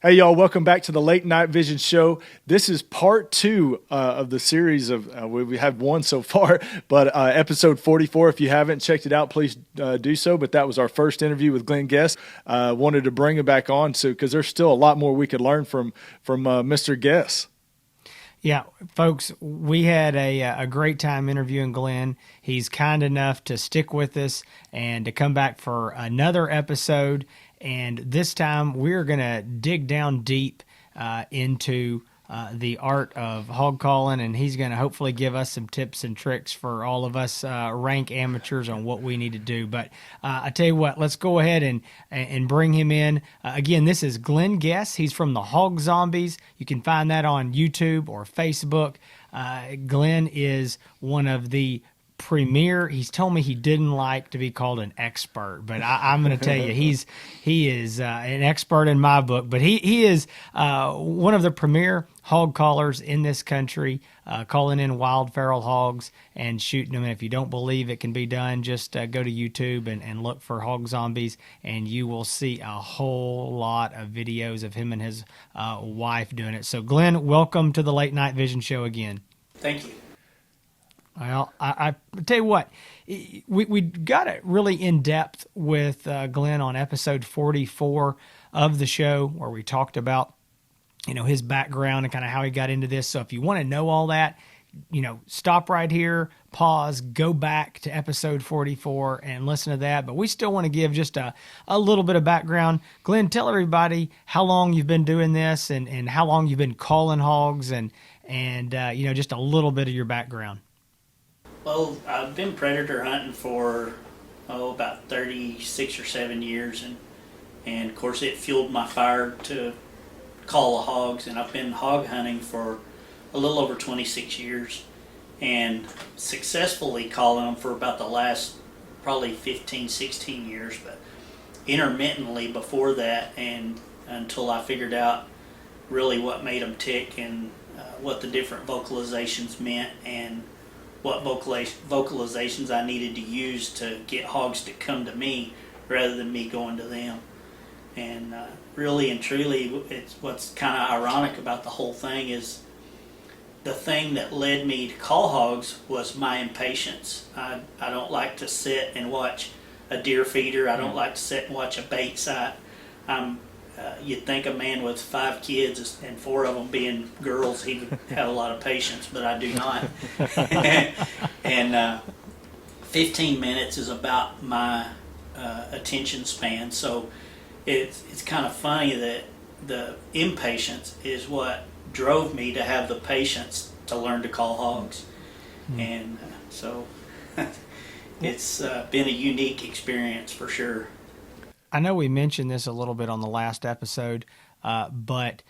Hey, y'all, welcome back to the Late Night Vision Show. This is part two of the series of, we have one so far, but episode 44. If you haven't checked it out, please do so. But that was our first interview with Glenn Guest. Wanted to bring him back on because there's still a lot more we could learn from Mr. Guest. Yeah, folks, we had a great time interviewing Glenn. He's kind enough to stick with us and to come back for another episode. And this time we're going to dig down deep into the art of hog calling, and he's going to hopefully give us some tips and tricks for all of us rank amateurs on what we need to do. But I tell you what, let's go ahead and bring him in. Again, this is Glenn Guest. He's from the Hog Zombies. You can find that on YouTube or Facebook. Glenn is one of the premier. He's told me he didn't like to be called an expert, but I'm going to tell you, he is an expert in my book. But he is one of the premier hog callers in this country, calling in wild feral hogs and shooting them. And if you don't believe it can be done, just go to YouTube and look for Hog Zombies, and you will see a whole lot of videos of him and his wife doing it. So Glenn, welcome to the Late Night Vision Show again. Thank you. Well, I tell you what, we got it really in depth with Glenn on episode 44 of the show, where we talked about, his background and kind of how he got into this. So if you want to know all that, stop right here, pause, go back to episode 44 and listen to that. But we still want to give just a little bit of background. Glenn, tell everybody how long you've been doing this and how long you've been calling hogs and just a little bit of your background. Well, I've been predator hunting for about 36 or 7 years, and of course it fueled my fire to call the hogs, and I've been hog hunting for a little over 26 years and successfully calling them for about the last probably 15, 16 years, but intermittently before that, and until I figured out really what made them tick and what the different vocalizations meant and what vocalizations I needed to use to get hogs to come to me rather than me going to them. And really and truly, it's what's kind of ironic about the whole thing is the thing that led me to call hogs was my impatience. I don't like to sit and watch a deer feeder. I don't like to sit and watch a bait site. You'd think a man with 5 kids and 4 of them being girls, he would have a lot of patience, but I do not. And 15 minutes is about my attention span. So it's kind of funny that the impatience is what drove me to have the patience to learn to call hogs. And so it's been a unique experience for sure. I know we mentioned this a little bit on the last episode, but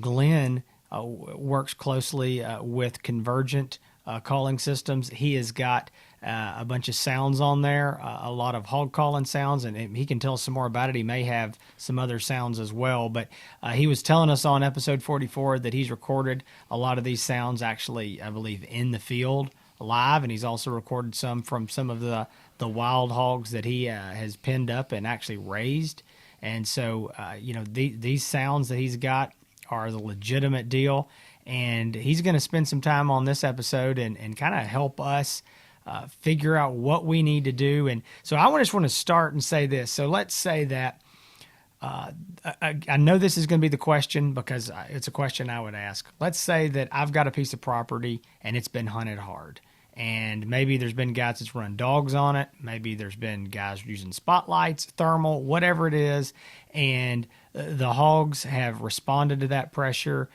Glenn works closely with Convergent calling systems. He has got a bunch of sounds on there, a lot of hog calling sounds, and he can tell us some more about it. He may have some other sounds as well, but he was telling us on episode 44 that he's recorded a lot of these sounds actually, I believe, in the field live, and he's also recorded some from some of the wild hogs that he has pinned up and actually raised. And so, these sounds that he's got are the legitimate deal. And he's going to spend some time on this episode and kind of help us figure out what we need to do. And so I just want to start and say this. So let's say that I know this is going to be the question because it's a question I would ask. Let's say that I've got a piece of property and it's been hunted hard. And maybe there's been guys that's run dogs on it. Maybe there's been guys using spotlights, thermal, whatever it is. And the hogs have responded to that pressure.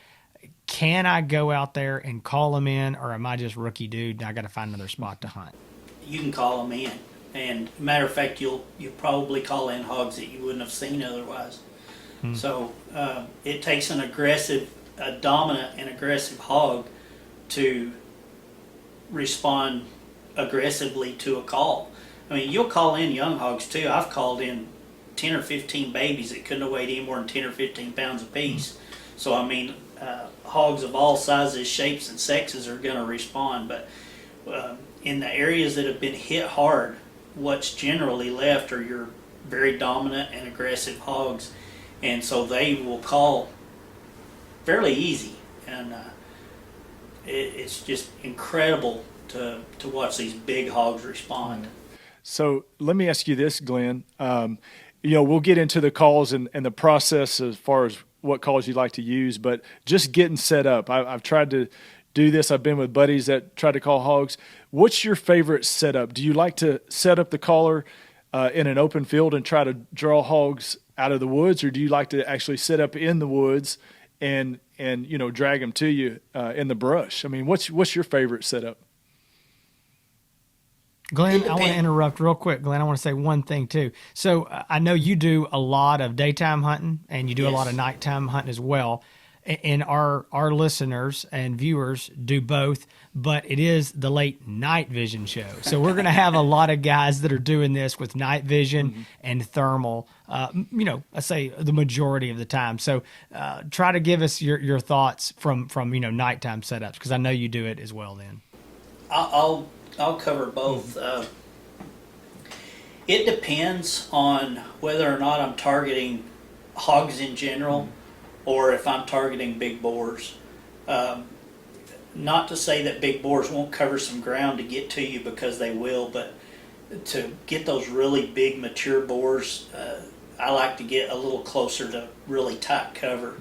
Can I go out there and call them in, or am I just rookie dude and I got to find another spot to hunt? You can call them in. And matter of fact, you'll probably call in hogs that you wouldn't have seen otherwise. So it takes a dominant and aggressive hog to respond aggressively to a call. I mean, you'll call in young hogs too. I've called in 10 or 15 babies that couldn't have weighed any more than 10 or 15 pounds apiece. So I mean, hogs of all sizes, shapes, and sexes are going to respond. But in the areas that have been hit hard, what's generally left are your very dominant and aggressive hogs, and so they will call fairly easy, and it's just incredible to watch these big hogs respond. So let me ask you this, Glenn. We'll get into the calls and the process as far as what calls you like to use, but just getting set up. I've tried to do this. I've been with buddies that try to call hogs. What's your favorite setup? Do you like to set up the caller in an open field and try to draw hogs out of the woods, or do you like to actually set up in the woods and drag them to you in the brush? I mean, what's your favorite setup? Glenn, I want to interrupt real quick. Glenn, I want to say one thing too. So I know you do a lot of daytime hunting and you do a lot of nighttime hunting as well. And our listeners and viewers do both, but it is the late night vision show. So we're going to have a lot of guys that are doing this with night vision and thermal, I say the majority of the time. So try to give us your thoughts from nighttime setups, because I know you do it as well then. I'll cover both. It depends on whether or not I'm targeting hogs in general or if I'm targeting big boars. Not to say that big boars won't cover some ground to get to you, because they will, but to get those really big mature boars, I like to get a little closer to really tight cover.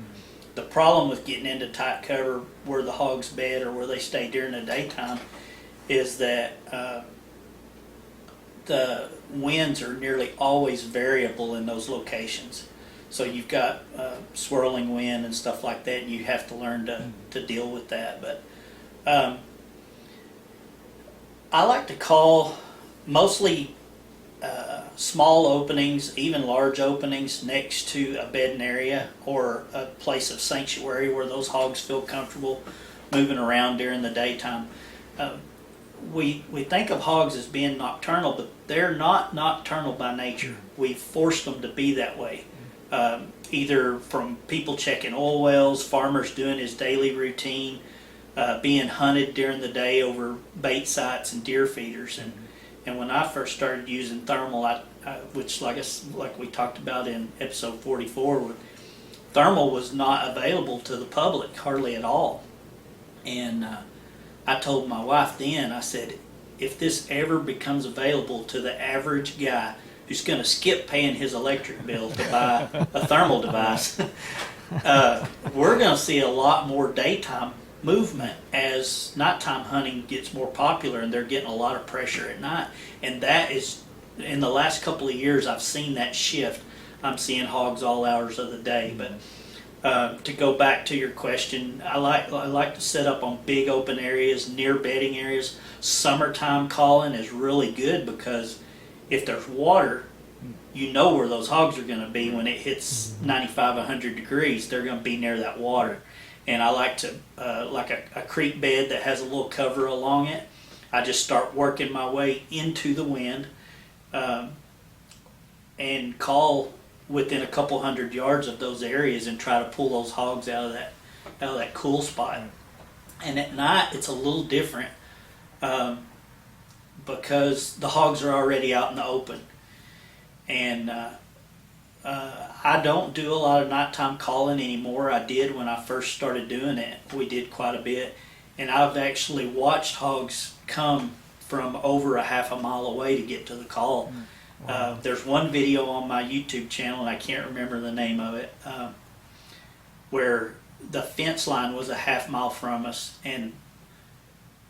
The problem with getting into tight cover where the hogs bed or where they stay during the daytime is that the winds are nearly always variable in those locations. So you've got swirling wind and stuff like that, and you have to learn to deal with that. But I like to call mostly small openings, even large openings, next to a bedding area or a place of sanctuary where those hogs feel comfortable moving around during the daytime. We think of hogs as being nocturnal, but they're not nocturnal by nature. We've forced them to be that way. Either from people checking oil wells, farmers doing his daily routine, being hunted during the day over bait sites and deer feeders. And when I first started using thermal, which like we talked about in episode 44, thermal was not available to the public hardly at all. And I told my wife then, I said, if this ever becomes available to the average guy who's going to skip paying his electric bill to buy a thermal device, we're going to see a lot more daytime movement as nighttime hunting gets more popular, and they're getting a lot of pressure at night. And that is, in the last couple of years, I've seen that shift. I'm seeing hogs all hours of the day. But to go back to your question, I like to set up on big open areas, near bedding areas. Summertime calling is really good, because if there's water, you know where those hogs are going to be when it hits 95, 100 degrees. They're going to be near that water. And I like to, like a creek bed that has a little cover along it, I just start working my way into the wind and call within a couple hundred yards of those areas and try to pull those hogs out of that cool spot. And at night it's a little different because the hogs are already out in the open. And I don't do a lot of nighttime calling anymore. I did when I first started doing it. We did quite a bit. And I've actually watched hogs come from over a half a mile away to get to the call. Wow. There's one video on my YouTube channel, and I can't remember the name of it, where the fence line was a half mile from us, and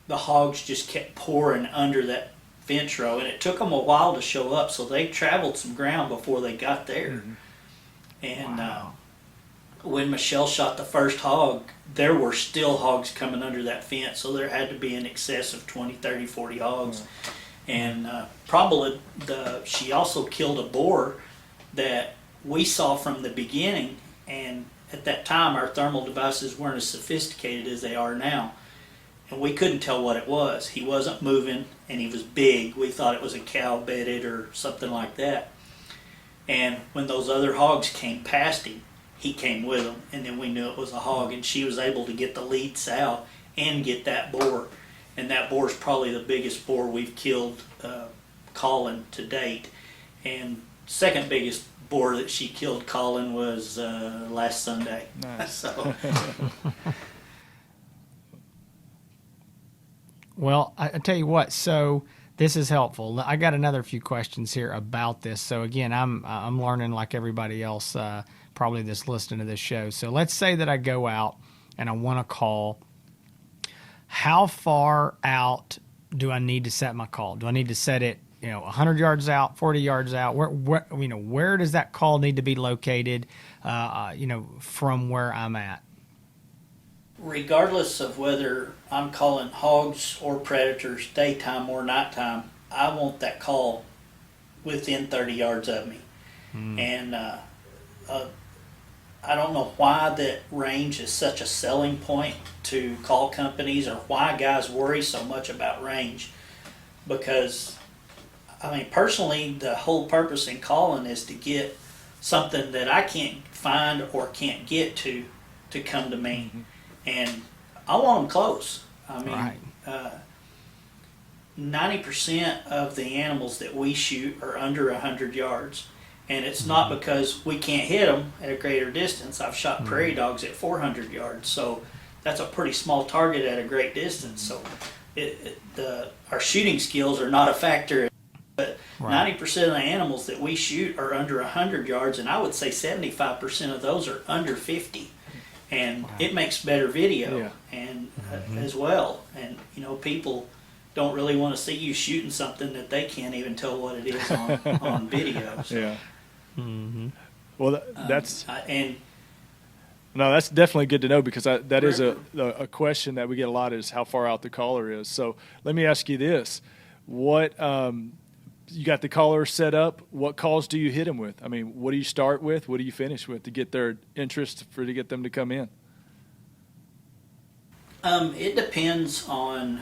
the hogs just kept pouring under that fence row, and it took them a while to show up, so they traveled some ground before they got there. And when Michelle shot the first hog, there were still hogs coming under that fence, so there had to be in excess of 20, 30, 40 hogs. And probably she also killed a boar that we saw from the beginning, and at that time our thermal devices weren't as sophisticated as they are now, and we couldn't tell what it was. He wasn't moving, and he was big. We thought it was a cow bedded or something like that. And when those other hogs came past him, he came with them, and then we knew it was a hog, and she was able to get the lead sow and get that boar. And that boar is probably the biggest boar we've killed calling to date. And second biggest boar that she killed calling was last Sunday. Nice. So, Well, I tell you what. So this is helpful. I got another few questions here about this. So again, I'm learning like everybody else, probably that's listening to this show. So let's say that I go out and I want to call. How far out do I need to set my call? Do I need to set it, 100 yards out, 40 yards out? Where does that call need to be located, from where I'm at? regardless of whether I'm calling hogs or predators daytime or nighttime, I want that call within 30 yards of me. And I don't know why that range is such a selling point to call companies, or why guys worry so much about range. Because, I mean, personally, the whole purpose in calling is to get something that I can't find or can't get to come to me. And I want them close. I mean, Right. 90% of the animals that we shoot are under 100 yards. And it's not because we can't hit them at a greater distance. I've shot prairie dogs at 400 yards, so that's a pretty small target at a great distance. So our shooting skills are not a factor. But Right. 90% of the animals that we shoot are under 100 yards, and I would say 75% of those are under 50. And it makes better video and as well. And, people don't really want to see you shooting something that they can't even tell what it is on video. So, Yeah. Well, that's and no, that's definitely good to know, because that is a question that we get a lot, is how far out the caller is. So let me ask you this: what you got the caller set up? What calls do you hit them with? I mean, what do you start with? What do you finish with to get their interest, to get them to come in? it depends on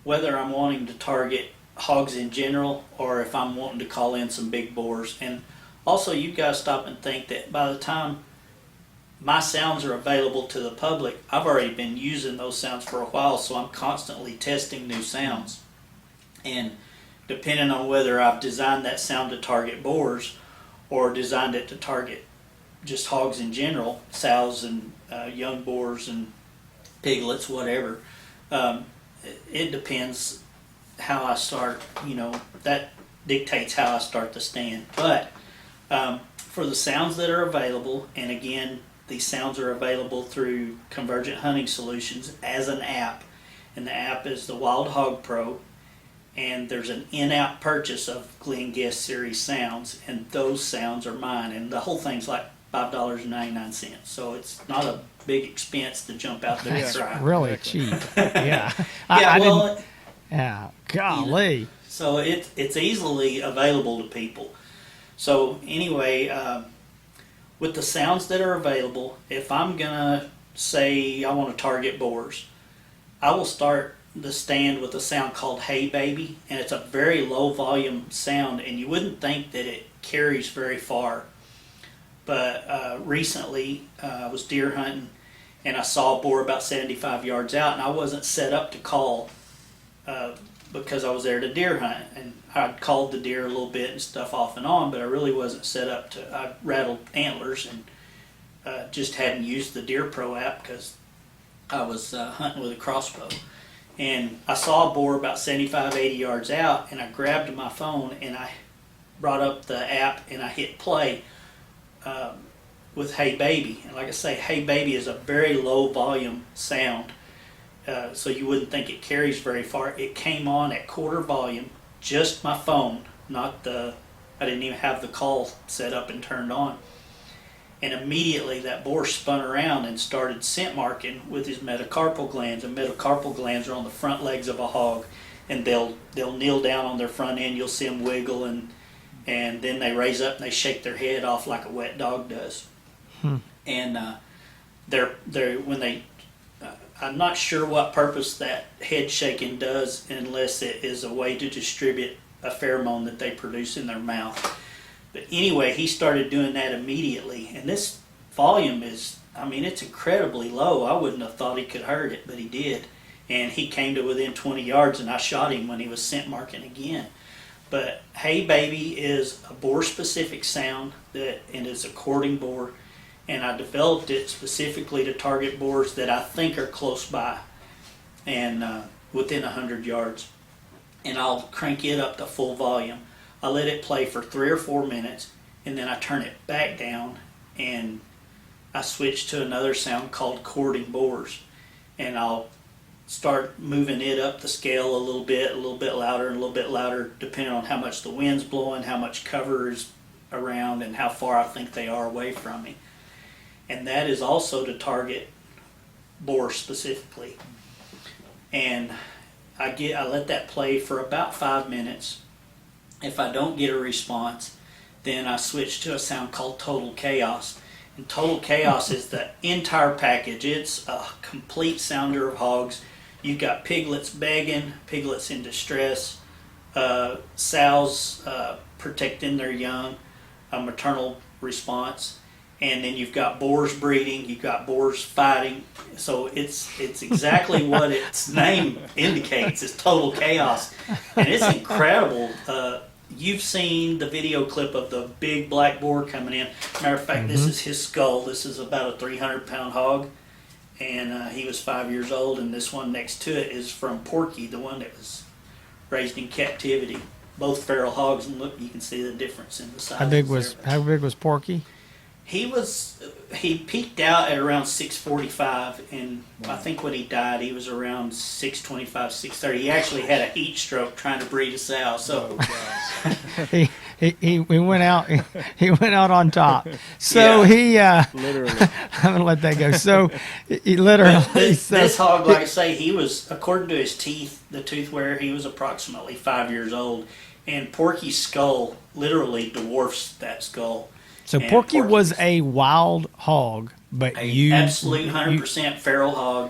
whether I'm wanting to target hogs in general, or if I'm wanting to call in some big boars. And also, you guys stop and think that by the time my sounds are available to the public, I've already been using those sounds for a while, so I'm constantly testing new sounds. And depending on whether I've designed that sound to target boars or designed it to target just hogs in general, sows and young boars and piglets, whatever, it depends how I start. That dictates how I start the stand. But for the sounds that are available, and again, these sounds are available through Convergent Hunting Solutions as an app, and the app is the Wild Hog Pro, and there's an in-app purchase of Glenn Guest Series sounds, and those sounds are mine, and the whole thing's like $5.99, so it's not a big expense to jump out there and That's try. really cheap. Yeah. Yeah, Golly. so it's easily available to people. So anyway, with the sounds that are available, if I'm gonna say I want to target boars, I will start the stand with a sound called "Hey Baby," and it's a very low volume sound, and you wouldn't think that it carries very far. But recently, I was deer hunting, and I saw a boar about 75 yards out, and I wasn't set up to call because I was there to deer hunt, and I'd called the deer a little bit and stuff off and on, but I really wasn't set up to. I rattled antlers and just hadn't used the Deer Pro app because I was hunting with a crossbow. And I saw a boar about 75, 80 yards out, and I grabbed my phone and I brought up the app and I hit play with "Hey Baby." And like I say, "Hey Baby" is a very low volume sound, so you wouldn't think it carries very far. It came on at quarter volume, just my phone, not I didn't even have the call set up and turned on. And immediately that boar spun around and started scent marking with his metacarpal glands. And metacarpal glands are on the front legs of a hog, and they'll kneel down on their front end. You'll see them wiggle, and then they raise up and they shake their head off like a wet dog does. And I'm not sure what purpose that head shaking does, unless it is a way to distribute a pheromone that they produce in their mouth. But anyway, he started doing that immediately, and this volume is, it's incredibly low. I wouldn't have thought he could heard it, but he did. And he came to within 20 yards, and I shot him when he was scent marking again. But Hey Baby is a boar-specific sound and it's a courting boar, and I developed it specifically to target boars that I think are close by and within 100 yards. And I'll crank it up to full volume. I let it play for 3 or 4 minutes, and then I turn it back down, and I switch to another sound called courting boars, and I'll start moving it up the scale a little bit louder and a little bit louder, depending on how much the wind's blowing, how much cover is around, and how far I think they are away from me. And that is also to target boars specifically. And I let that play for about 5 minutes. If I don't get a response, then I switch to a sound called Total Chaos. And Total Chaos is the entire package. It's a complete sounder of hogs. You've got piglets begging, piglets in distress, sows protecting their young, a maternal response, and then you've got boars breeding, you've got boars fighting. So it's exactly what its name indicates. It's Total Chaos, and it's incredible. You've seen the video clip of the big black boar coming in. Matter of fact, this is his skull. This is about a 300-pound hog, and he was 5 years old. And this one next to it is from Porky, the one that was raised in captivity. Both feral hogs, and look, you can see the difference in the size. How big was Porky? He peaked out at around 645, and I think when he died, he was around 625, 630. He actually had a heat stroke trying to breed a sow. So he went out. He went out on top. So he Literally. I'm gonna let that go. So he literally. This hog, like I say, he was, according to his teeth, the tooth wear, he was approximately 5 years old, and Porky's skull literally dwarfs that skull. So Porky was a wild hog, but absolute 100% feral hog.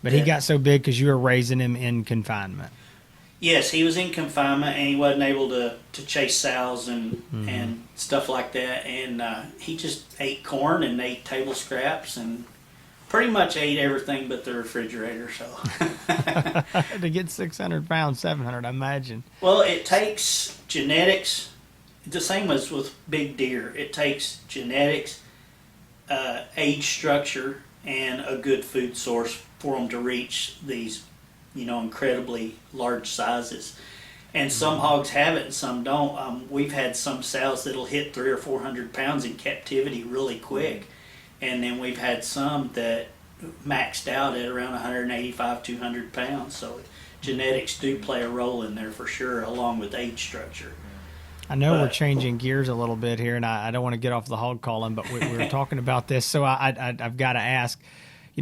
But he got so big because you were raising him in confinement. Yes, he was in confinement, and he wasn't able to chase sows and stuff like that. And he just ate corn and ate table scraps and pretty much ate everything but the refrigerator. So to get 600 pounds, 700, I imagine. Well, it takes genetics. The same as with big deer. It takes genetics, age structure, and a good food source for them to reach these, incredibly large sizes. And some hogs have it and some don't. We've had some sows that'll hit 300 or 400 pounds in captivity really quick. And then we've had some that maxed out at around 185, 200 pounds. So genetics do play a role in there for sure, along with age structure. I know we're changing gears a little bit here, and I don't want to get off the hog calling, but we were talking about this, so I've got to ask,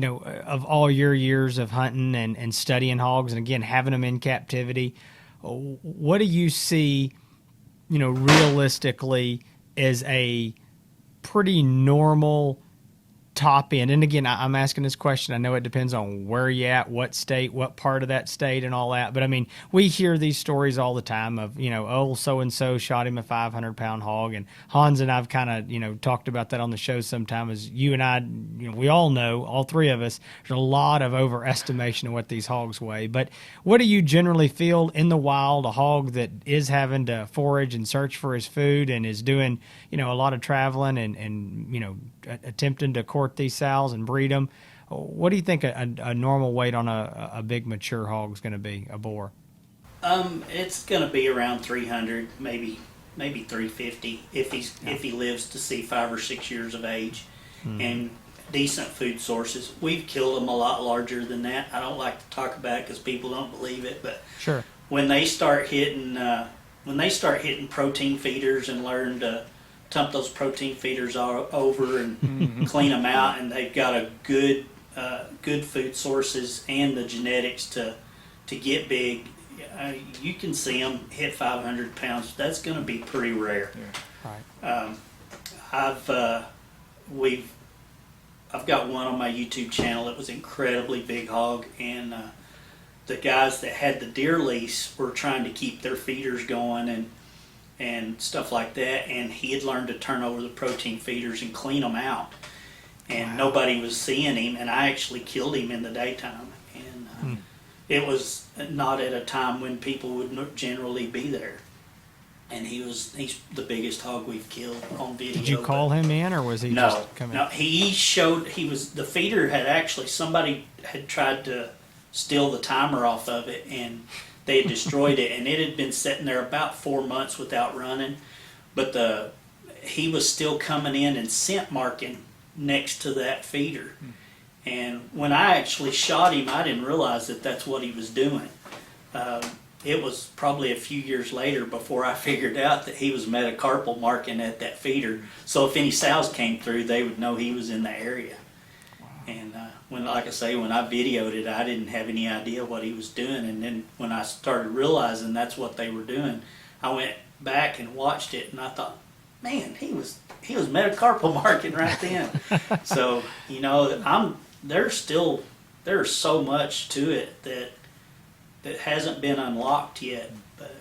of all your years of hunting and studying hogs, and again, having them in captivity, what do you see, realistically as a pretty normal top end? And again, I'm asking this question. I know it depends on where you're at, what state, what part of that state, and all that. But I mean, we hear these stories all the time of, so-and-so shot him a 500-pound hog. And Hans and I've kind of, talked about that on the show sometime. As you and I, we all know, all three of us, there's a lot of overestimation of what these hogs weigh. But what do you generally feel in the wild, a hog that is having to forage and search for his food and is doing, a lot of traveling and attempting to court these sows and breed them? What do you think a normal weight on a big mature hog is going to be, a boar? It's going to be around 300, maybe 350 if he lives to see 5 or 6 years of age, and decent food sources. We've killed them a lot larger than that. I don't like to talk about it because people don't believe it, but sure, when they start hitting protein feeders and learn to dump those protein feeders all over and clean them out, and they've got a good food sources and the genetics to get big, you can see them hit 500 pounds. That's going to be pretty rare. Yeah. Right. I've got one on my YouTube channel that was incredibly big hog, and the guys that had the deer lease were trying to keep their feeders going and stuff like that, and he had learned to turn over the protein feeders and clean them out, and nobody was seeing him, and I actually killed him in the daytime, and it was not at a time when people would generally be there. and he's the biggest hog we've killed on video. Did you call him in, or was he just coming? No, the feeder had actually, somebody had tried to steal the timer off of it, and they had destroyed it, and it had been sitting there about 4 months without running, but he was still coming in and scent marking next to that feeder. And when I actually shot him, I didn't realize that that's what he was doing. It was probably a few years later before I figured out that he was metacarpal marking at that feeder. So if any sows came through, they would know he was in the area. Wow. And like I say, when I videoed it, I didn't have any idea what he was doing. And then when I started realizing that's what they were doing, I went back and watched it, and I thought, man, he was metacarpal marking right then. So, there's so much to it that hasn't been unlocked yet. But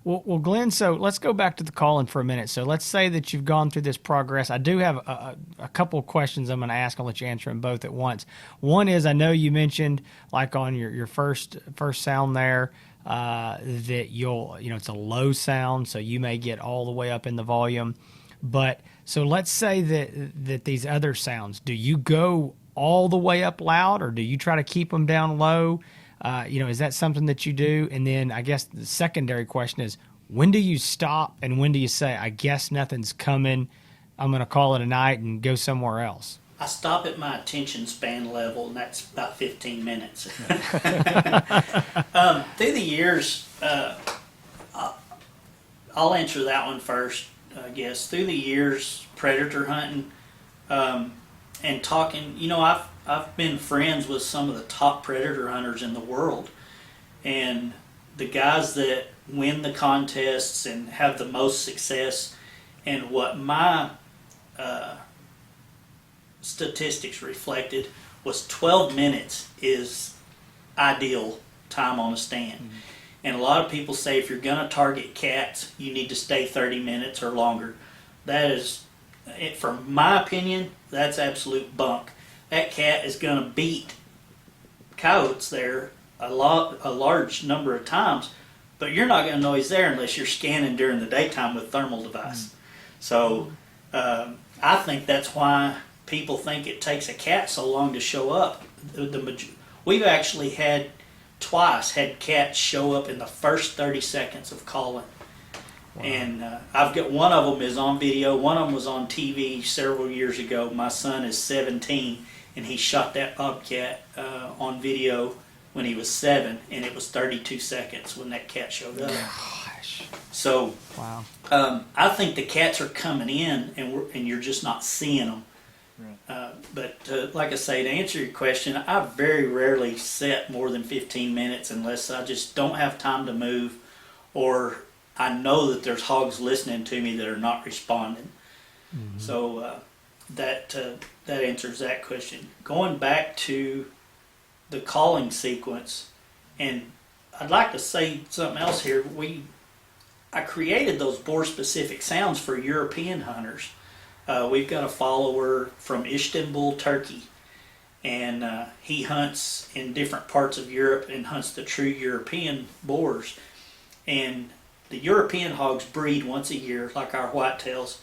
Well, Glenn, so let's go back to the calling for a minute. So let's say that you've gone through this progress. I do have a couple of questions I'm going to ask. I'll let you answer them both at once. One is, I know you mentioned, like on your first sound there, that it's a low sound, so you may get all the way up in the volume. But so let's say that these other sounds, do you go all the way up loud, or do you try to keep them down low? Is that something that you do? And then I guess the secondary question is, when do you stop and when do you say, I guess nothing's coming, I'm going to call it a night and go somewhere else? I stop at my attention span level, and that's about 15 minutes. Through the years, I'll answer that one first, I guess. Through the years, predator hunting and talking, I've been friends with some of the top predator hunters in the world, and the guys that win the contests and have the most success, and what my statistics reflected was 12 minutes is ideal time on a stand. Mm-hmm. And a lot of people say if you're going to target cats, you need to stay 30 minutes or longer. That is, from my opinion, that's absolute bunk. That cat is going to beat coyotes there a large number of times, but you're not going to know he's there unless you're scanning during the daytime with thermal device. Mm-hmm. So I think that's why people think it takes a cat so long to show up. We've actually had cats show up in the first 30 seconds of calling. Wow. And I've got one of them is on video. One of them was on TV several years ago. My son is 17, and he shot that bobcat on video when he was 7, and it was 32 seconds when that cat showed up. Gosh. So, wow. I think the cats are coming in, and you're just not seeing them. Right. But like I say, to answer your question, I very rarely set more than 15 minutes unless I just don't have time to move, or I know that there's hogs listening to me that are not responding. Mm-hmm. So that answers that question. Going back to the calling sequence, and I'd like to say something else here. I created those boar-specific sounds for European hunters. We've got a follower from Istanbul, Turkey, and he hunts in different parts of Europe and hunts the true European boars. And the European hogs breed once a year, like our whitetails,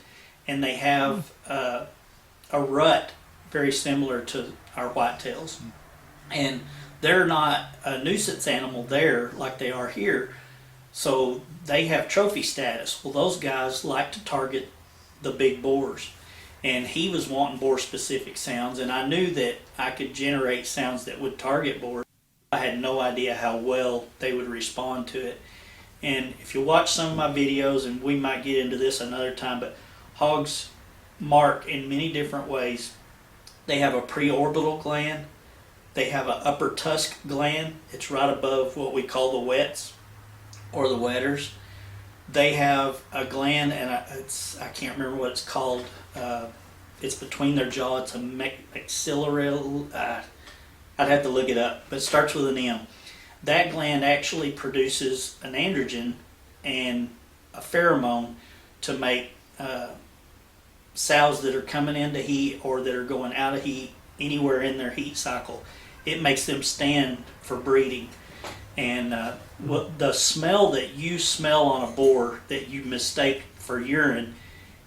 and they have a rut very similar to our whitetails. And they're not a nuisance animal there like they are here, so they have trophy status. Well, those guys like to target the big boars, and he was wanting boar specific sounds, and I knew that I could generate sounds that would target boars. I had no idea how well they would respond to it. And if you watch some of my videos, and we might get into this another time, but hogs mark in many different ways. They have a preorbital gland, they have an upper tusk gland. It's right above what we call the wets or the wetters. They have a gland, and I can't remember what it's called. It's between their jaw. It's a maxillary. I'd have to look it up, but it starts with an M. That gland actually produces an androgen and a pheromone to make sows that are coming into heat or that are going out of heat anywhere in their heat cycle. It makes them stand for breeding. And what the smell that you smell on a boar that you mistake for urine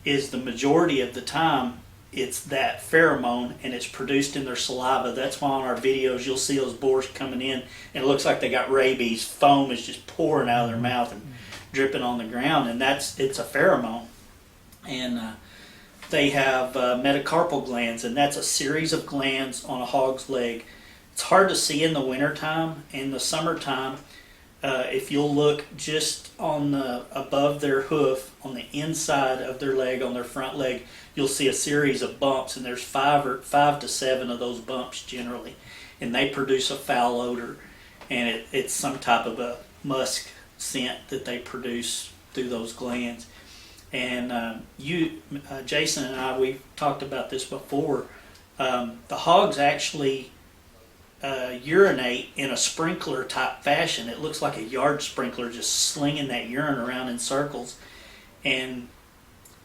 is the majority of the time it's that pheromone, and it's produced in their saliva. That's why on our videos you'll see those boars coming in and it looks like they got rabies. Foam is just pouring out of their mouth and dripping on the ground, and it's a pheromone. And they have metacarpal glands, and that's a series of glands on a hog's leg. It's hard to see in the wintertime. In the summertime, if you'll look just on the above their hoof, on the inside of their leg, on their front leg, you'll see a series of bumps, and there's five to seven of those bumps generally, and they produce a foul odor, and it's some type of a musk scent that they produce through those glands. And Jason and I, we've talked about this before. The hogs actually urinate in a sprinkler type fashion. It looks like a yard sprinkler just slinging that urine around in circles, and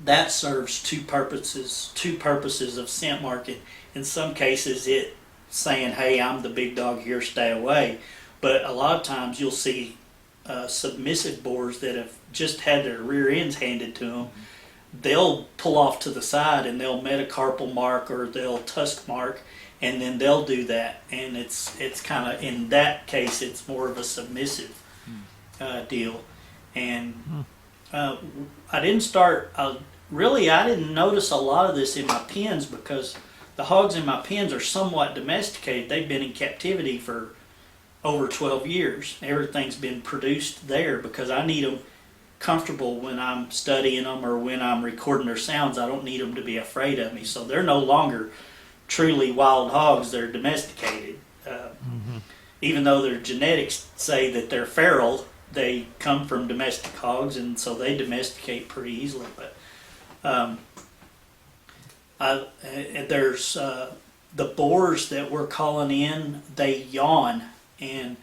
that serves two purposes of scent marking. In some cases it saying, hey, I'm the big dog here, stay away. But a lot of times you'll see submissive boars that have just had their rear ends handed to them. They'll pull off to the side and they'll metacarpal mark or they'll tusk mark, and then they'll do that. And it's kind of, in that case, it's more of a submissive deal. And I didn't notice a lot of this in my pens because the hogs in my pens are somewhat domesticated. They've been in captivity for over 12 years. Everything's been produced there because I need them comfortable when I'm studying them or when I'm recording their sounds. I don't need them to be afraid of me. So they're no longer truly wild hogs. They're domesticated. Even though their genetics say that they're feral, they come from domestic hogs, and so they domesticate pretty easily. But there's the boars that we're calling in, they yawn, and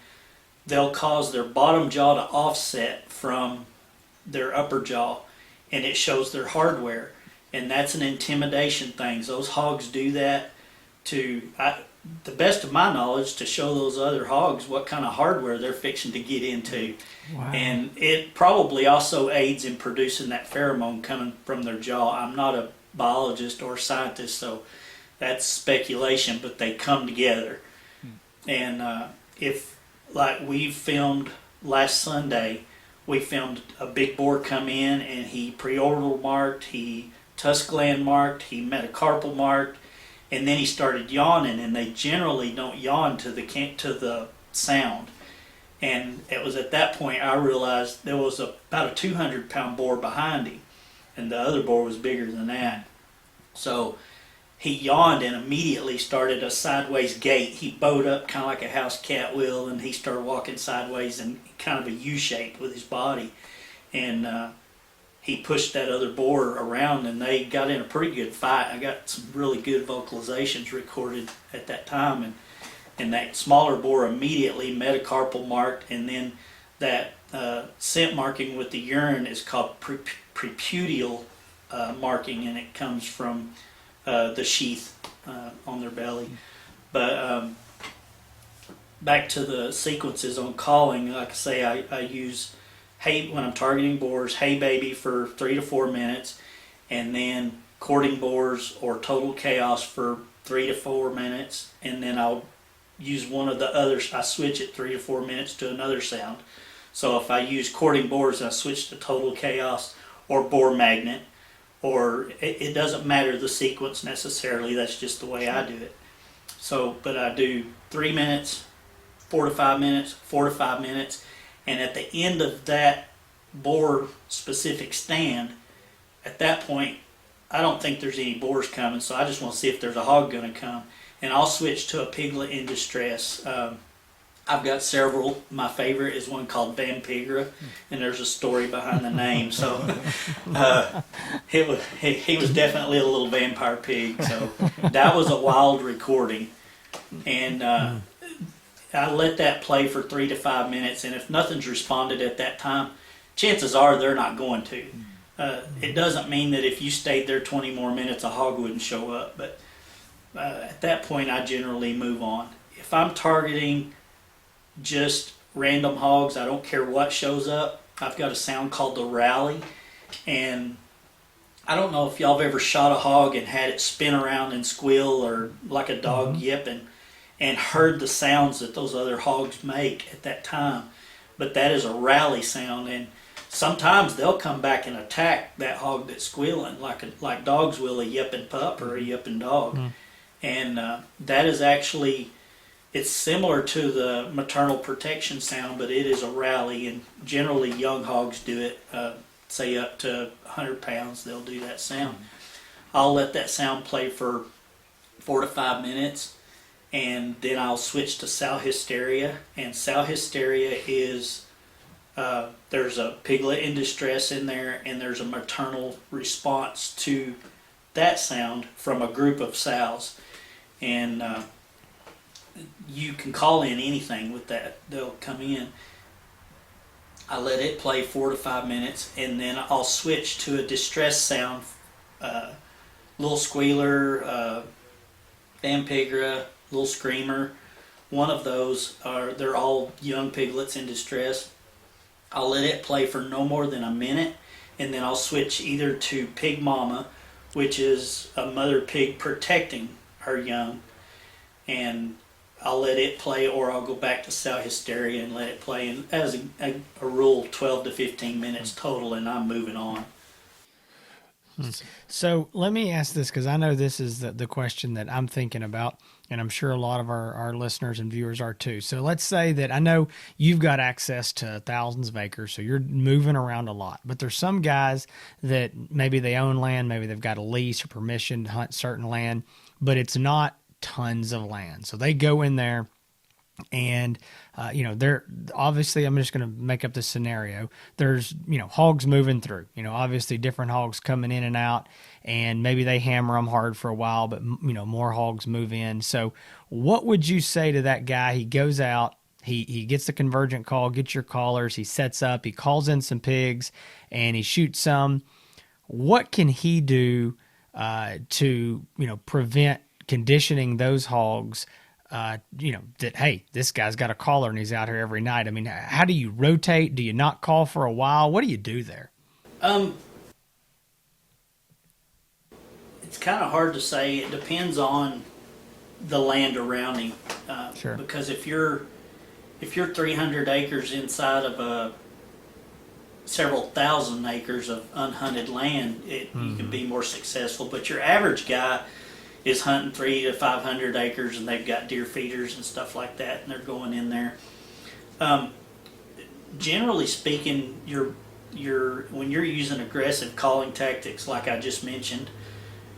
they'll cause their bottom jaw to offset from their upper jaw, and it shows their hardware. And that's an intimidation thing. Those hogs do that to, the best of my knowledge, to show those other hogs what kind of hardware they're fixing to get into. Wow. And it probably also aids in producing that pheromone coming from their jaw. I'm not a biologist or scientist, so that's speculation, but they come together. And if, like we filmed last Sunday, we filmed a big boar come in and he preorbital marked, he tusk gland marked, he metacarpal marked, and then he started yawning, and they generally don't yawn to the sound. And it was at that point I realized there was about a 200-pound boar behind him, and the other boar was bigger than that. So he yawned and immediately started a sideways gait. He bowed up kind of like a house cat will, and he started walking sideways in kind of a U-shape with his body. And he pushed that other boar around, and they got in a pretty good fight. I got some really good vocalizations recorded at that time, and that smaller boar immediately metacarpal marked, and then that scent marking with the urine is called prepudial marking, and it comes from the sheath on their belly. But back to the sequences on calling, like I say, I use hay when I'm targeting boars, hey baby for 3 to 4 minutes, and then courting boars or total chaos for 3 to 4 minutes, and then I'll use one of the others. I switch it 3 to 4 minutes to another sound. So if I use courting boars, I switch to total chaos or boar magnet, or it doesn't matter the sequence necessarily. That's just the way I do it. So, but I do 3 minutes, 4 to 5 minutes, 4 to 5 minutes, and at the end of that boar specific stand, at that point, I don't think there's any boars coming, so I just want to see if there's a hog going to come, and I'll switch to a piglet in distress. I've got several. My favorite is one called Vampigra, and there's a story behind the name. So he was definitely a little vampire pig. So that was a wild recording, and I let that play for 3 to 5 minutes. And if nothing's responded at that time, chances are they're not going to. It doesn't mean that if you stayed there 20 more minutes, a hog wouldn't show up. But at that point, I generally move on. If I'm targeting just random hogs. I don't care what shows up. I've got a sound called the rally, and I don't know if y'all have ever shot a hog and had it spin around and squeal or like a dog yipping, and heard the sounds that those other hogs make at that time. But that is a rally sound, and sometimes they'll come back and attack that hog that's squealing like dogs will a yipping pup or a yipping dog. And that is actually, it's similar to the maternal protection sound, but it is a rally, and generally young hogs do it, say up to 100 pounds, they'll do that sound. I'll let that sound play for 4 to 5 minutes, and then I'll switch to sow hysteria. And sow hysteria is, there's a piglet in distress in there, and there's a maternal response to that sound from a group of sows. And you can call in anything with that. They'll come in. I let it play 4 to 5 minutes, and then I'll switch to a distress sound, little squealer, vampigra, little screamer. One of those they're all young piglets in distress. I'll let it play for no more than a minute, and then I'll switch either to pig mama, which is a mother pig protecting her young, and I'll let it play, or I'll go back to sow hysteria and let it play. And as a rule, 12 to 15 minutes total, and I'm moving on. So let me ask this, because I know this is the question that I'm thinking about, and I'm sure a lot of our listeners and viewers are too. So let's say that I know you've got access to thousands of acres, so you're moving around a lot. But there's some guys that maybe they own land, maybe they've got a lease or permission to hunt certain land, but it's not tons of land. So they go in there, and they're obviously, I'm just going to make up this scenario. There's hogs moving through. Obviously different hogs coming in and out, and maybe they hammer them hard for a while, but more hogs move in. So what would you say to that guy? He goes out, he gets the convergent call, gets your callers, he sets up, he calls in some pigs, and he shoots some. What can he do to prevent conditioning those hogs, that, hey, this guy's got a caller and he's out here every night? I mean, how do you rotate? Do you not call for a while? What do you do there? It's kind of hard to say. It depends on the land around him. Sure. Because if you're 300 acres inside of several thousand acres of unhunted land, you can be more successful. But your average guy is hunting 300 to 500 acres, and they've got deer feeders and stuff like that, and they're going in there. Generally speaking, when you're using aggressive calling tactics, like I just mentioned,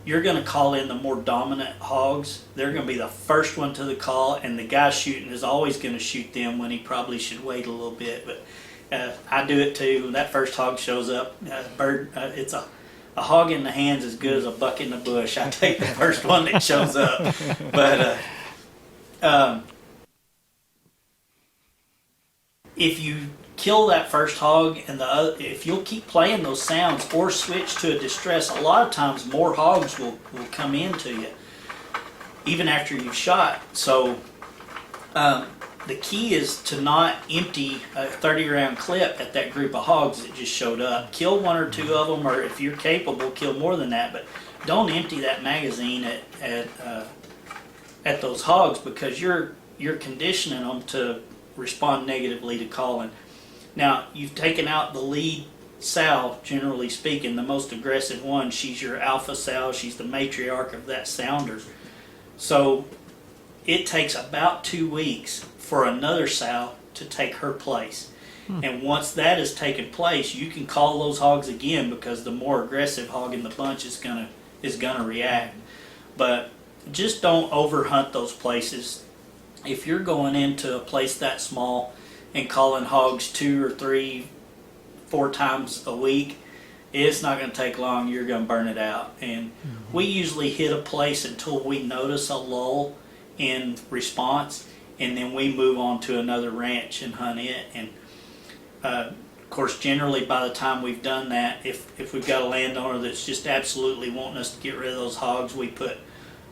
you're going to call in the more dominant hogs. They're going to be the first one to the call, and the guy shooting is always going to shoot them when he probably should wait a little bit. But I do it too. When that first hog shows up, it's a hog in the hand's as good as a buck in the bush. I take the first one that shows up. But if you kill that first hog, and if you'll keep playing those sounds or switch to a distress, a lot of times more hogs will come into you, even after you've shot. So the key is to not empty a 30-round clip at that group of hogs that just showed up. Kill 1 or 2 of them, or if you're capable, kill more than that. But don't empty that magazine at those hogs, because you're conditioning them to respond negatively to calling. Now, you've taken out the lead sow, generally speaking, the most aggressive one. She's your alpha sow. She's the matriarch of that sounder. So it takes about 2 weeks for another sow to take her place. And once that has taken place, you can call those hogs again, because the more aggressive hog in the bunch is gonna react. But just don't overhunt those places. If you're going into a place that small and calling hogs 2 or 3, 4 times a week, it's not going to take long. You're going to burn it out. And we usually hit a place until we notice a lull in response, and then we move on to another ranch and hunt it. And of course, generally by the time we've done that, if we've got a landowner that's just absolutely wanting us to get rid of those hogs, we put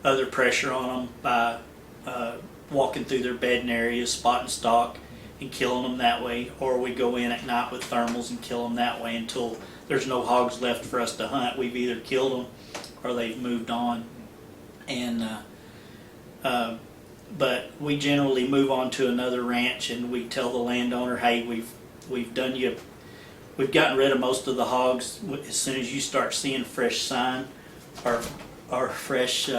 other pressure on them by walking through their bedding areas, spot and stalk, and killing them that way, or we go in at night with thermals and kill them that way until there's no hogs left for us to hunt. We've either killed them or they've moved on. And but we generally move on to another ranch, and we tell the landowner, hey, we've gotten rid of most of the hogs. As soon as you start seeing fresh sign or fresh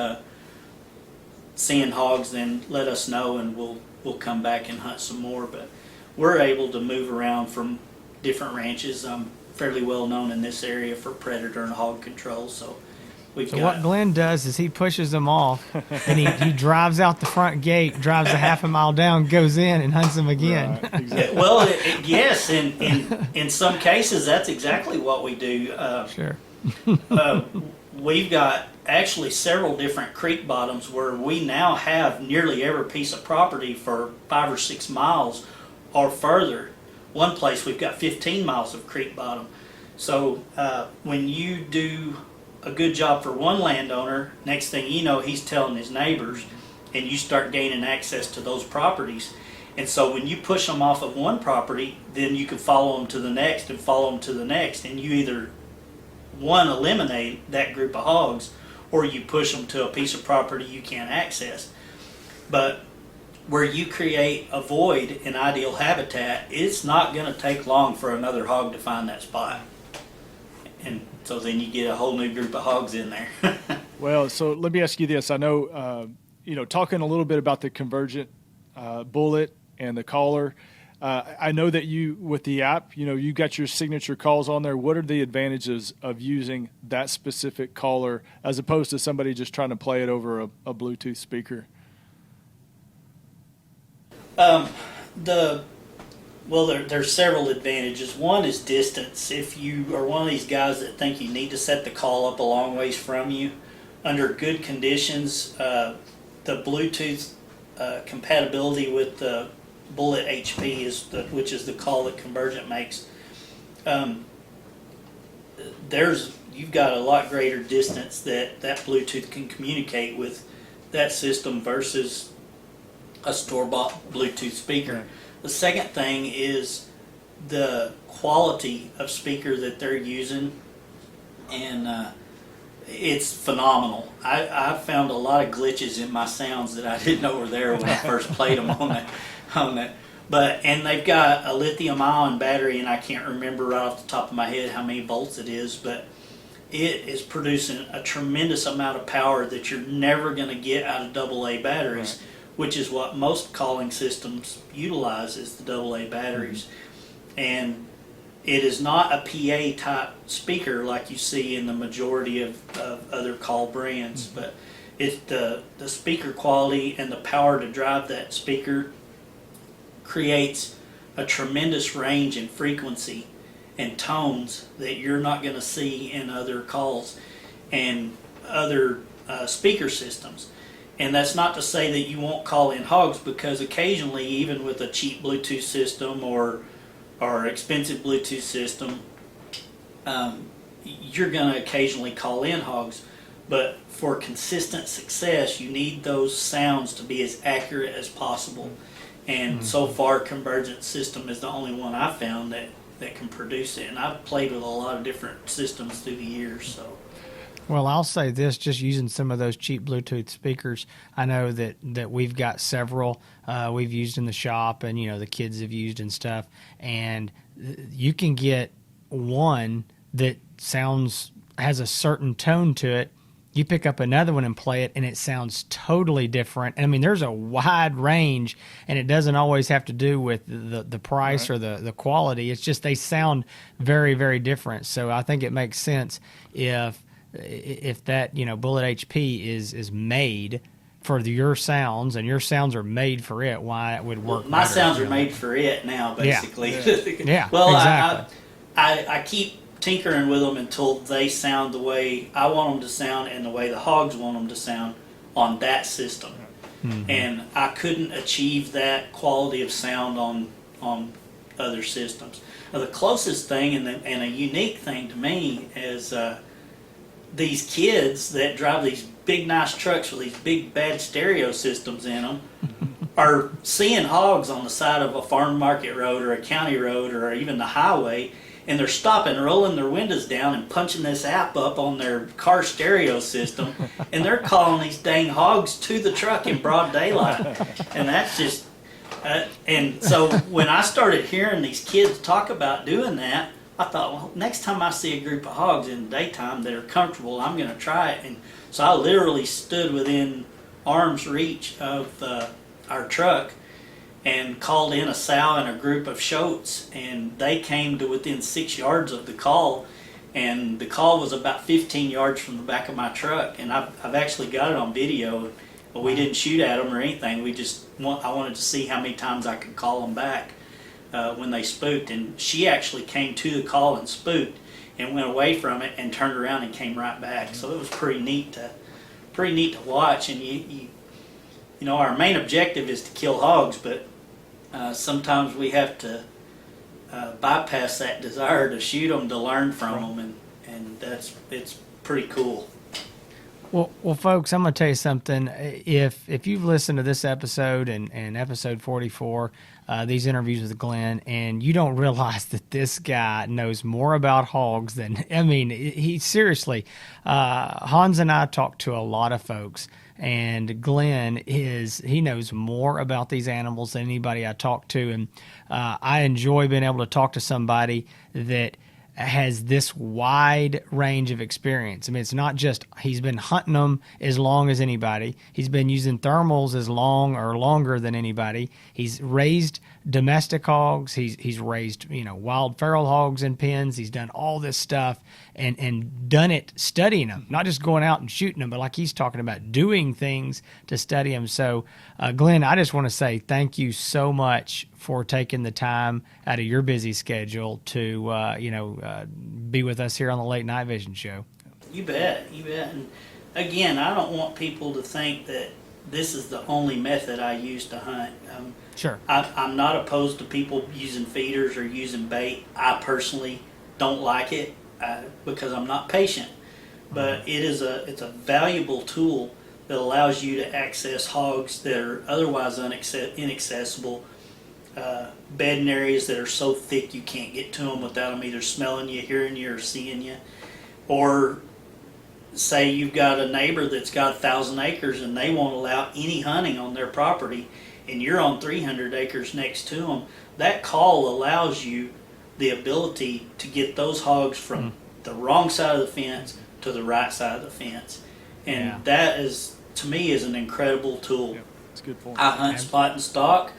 seeing hogs, then let us know, and we'll come back and hunt some more. But we're able to move around from different ranches. I'm fairly well known in this area for predator and hog control, so what Glenn does is he pushes them off, and he drives out the front gate, drives a half a mile down, goes in, and hunts them again. Right, exactly. Well, yes, in some cases that's exactly what we do. Sure. We've got actually several different creek bottoms where we now have nearly every piece of property for 5 or 6 miles or further. One place we've got 15 miles of creek bottom. So when you do a good job for one landowner, next thing you know, he's telling his neighbors, and you start gaining access to those properties. And so when you push them off of one property, then you can follow them to the next and follow them to the next, and you either eliminate that group of hogs, or you push them to a piece of property you can't access. But where you create a void in ideal habitat, it's not going to take long for another hog to find that spot. And so then you get a whole new group of hogs in there. Well, so let me ask you this. I know, talking a little bit about the Convergent Bullet and the Caller, I know that you, with the app, you got your signature calls on there. What are the advantages of using that specific caller as opposed to somebody just trying to play it over a Bluetooth speaker? There's several advantages. One is distance. If you are one of these guys that think you need to set the call up a long ways from you, under good conditions, the Bluetooth compatibility with the Bullet HP which is the call that Convergent makes. You've got a lot greater distance that Bluetooth can communicate with that system versus a store-bought Bluetooth speaker. Right. The second thing is the quality of speaker that they're using, and it's phenomenal. I found a lot of glitches in my sounds that I didn't know were there when I first played them on that. And they've got a lithium-ion battery, and I can't remember right off the top of my head how many volts it is, but it is producing a tremendous amount of power that you're never going to get out of AA batteries. Right. Which is what most calling systems utilize, is the AA batteries. Mm-hmm. And it is not a PA type speaker like you see in the majority of other call brands, mm-hmm. but it's the speaker quality and the power to drive that speaker creates a tremendous range and frequency and tones that you're not going to see in other calls and other speaker systems. And that's not to say that you won't call in hogs, because occasionally, even with a cheap Bluetooth system or expensive Bluetooth system, you're going to occasionally call in hogs. But for consistent success, you need those sounds to be as accurate as possible. And so far, Convergent system is the only one I've found that can produce it. And I've played with a lot of different systems through the years, so. Well, I'll say this, just using some of those cheap Bluetooth speakers, I know that we've got several we've used in the shop, and, the kids have used and stuff, and you can get one that has a certain tone to it. You pick up another one and play it, and it sounds totally different. I mean, there's a wide range, and it doesn't always have to do with the price, right, or the quality. It's just they sound very, very different. So I think it makes sense if that Bullet HP is made for your sounds, and your sounds are made for it, why it would work. My sounds are made for it now, basically. Yeah. Well, exactly. I keep tinkering with them until they sound the way I want them to sound and the way the hogs want them to sound on that system. Mm-hmm. And I couldn't achieve that quality of sound on other systems. Now, the closest thing and a unique thing to me is these kids that drive these big nice trucks with these big bad stereo systems in them are seeing hogs on the side of a farm market road or a county road or even the highway, and they're stopping, rolling their windows down and punching this app up on their car stereo system, and they're calling these dang hogs to the truck in broad daylight. And that's just, and so when I started hearing these kids talk about doing that, I thought, well, next time I see a group of hogs in the daytime that are comfortable, I'm going to try it. And so I literally stood within arm's reach of our truck and called in a sow and a group of shoats, and they came to within 6 yards of the call, and the call was about 15 yards from the back of my truck, and I've actually got it on video, but we didn't shoot at them or anything. I wanted to see how many times I could call them back when they spooked, and she actually came to the call and spooked and went away from it and turned around and came right back. So it was pretty neat to watch. And you know, our main objective is to kill hogs, but sometimes we have to bypass that desire to shoot them to learn from them, and it's pretty cool. Well, folks, I'm going to tell you something. If you've listened to this episode and episode 44, these interviews with Glenn, and you don't realize that this guy knows more about hogs than, I mean, he seriously, Hans and I talk to a lot of folks, and Glenn he knows more about these animals than anybody I talk to, and I enjoy being able to talk to somebody that has this wide range of experience. I mean, it's not just he's been hunting them as long as anybody. He's been using thermals as long or longer than anybody. He's raised domestic hogs. He's raised, wild feral hogs in pens. He's done all this stuff and done it studying them, not just going out and shooting them, but like he's talking about doing things to study them. So, Glenn, I just want to say thank you so much for taking the time out of your busy schedule to, be with us here on the Late Night Vision Show. You bet. And again, I don't want people to think that this is the only method I use to hunt. Sure. I'm not opposed to people using feeders or using bait. I personally don't like it because I'm not patient. But it's a valuable tool that allows you to access hogs that are otherwise inaccessible. Bedding areas that are so thick you can't get to them without them either smelling you, hearing you, or seeing you. Or say you've got a neighbor that's got 1,000 acres and they won't allow any hunting on their property, and you're on 300 acres next to them. That call allows you the ability to get those hogs from the wrong side of the fence to the right side of the fence. And that is, to me, is an incredible tool. Yeah, that's a good point. I hunt spot and stalk.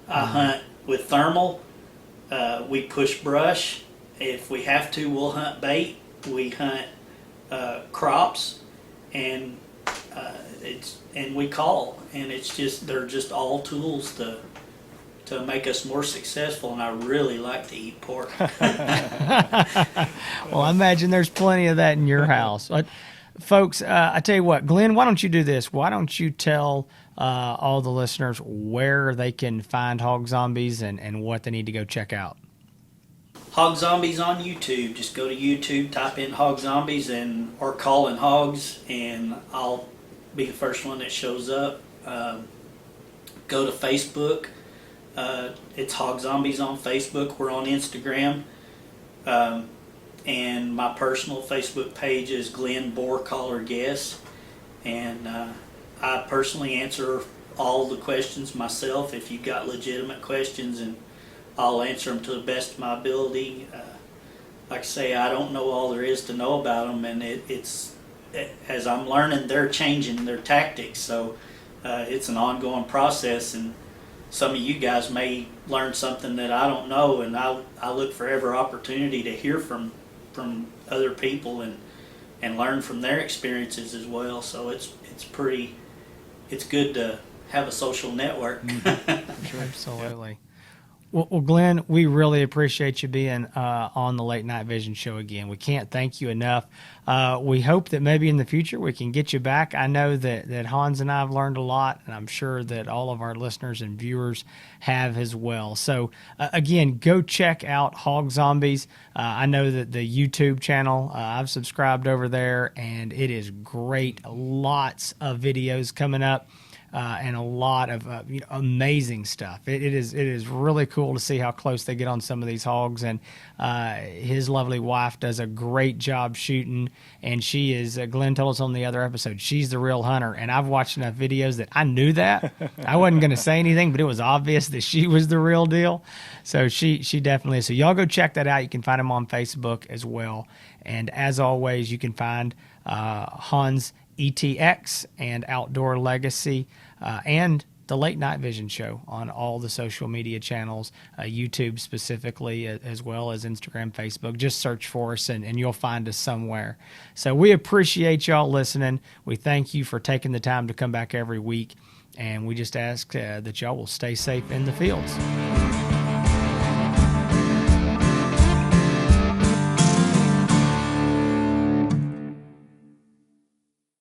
I hunt with thermal. We push brush. If we have to, we'll hunt bait. We hunt crops, and we call. And they're just all tools to make us more successful. And I really like to eat pork. Well, I imagine there's plenty of that in your house. Folks, I tell you what, Glenn, why don't you do this? Why don't you tell all the listeners where they can find Hog Zombies and what they need to go check out? Hog Zombies on YouTube. Just go to YouTube, type in Hog Zombies or Calling Hogs, and I'll be the first one that shows up. Go to Facebook. It's Hog Zombies on Facebook. We're on Instagram. And my personal Facebook page is Glenn Boar Caller Guess. And I personally answer all the questions myself. If you've got legitimate questions, and I'll answer them to the best of my ability. Like I say, I don't know all there is to know about them, and as I'm learning, they're changing their tactics. So it's an ongoing process, and some of you guys may learn something that I don't know, and I look for every opportunity to hear from other people and learn from their experiences as well. So it's good to have a social network. Absolutely. Well, Glenn, we really appreciate you being on the Late Night Vision Show again. We can't thank you enough. We hope that maybe in the future we can get you back. I know that Hans and I have learned a lot, and I'm sure that all of our listeners and viewers have as well. So, again, go check out Hog Zombies. I know that the YouTube channel, I've subscribed over there, and it is great. Lots of videos coming up. and a lot of amazing stuff. It is really cool to see how close they get on some of these hogs, and his lovely wife does a great job shooting, and she is, Glenn told us on the other episode, she's the real hunter, and I've watched enough videos that I knew that. I wasn't going to say anything, but it was obvious that she was the real deal. So she definitely is. So y'all go check that out. You can find him on Facebook as well. And as always, you can find Hans ETX and Outdoor Legacy and the Late Night Vision Show on all the social media channels, YouTube specifically, as well as Instagram, Facebook. Just search for us and you'll find us somewhere. So we appreciate y'all listening. We thank you for taking the time to come back every week. And we just ask that y'all will stay safe in the fields.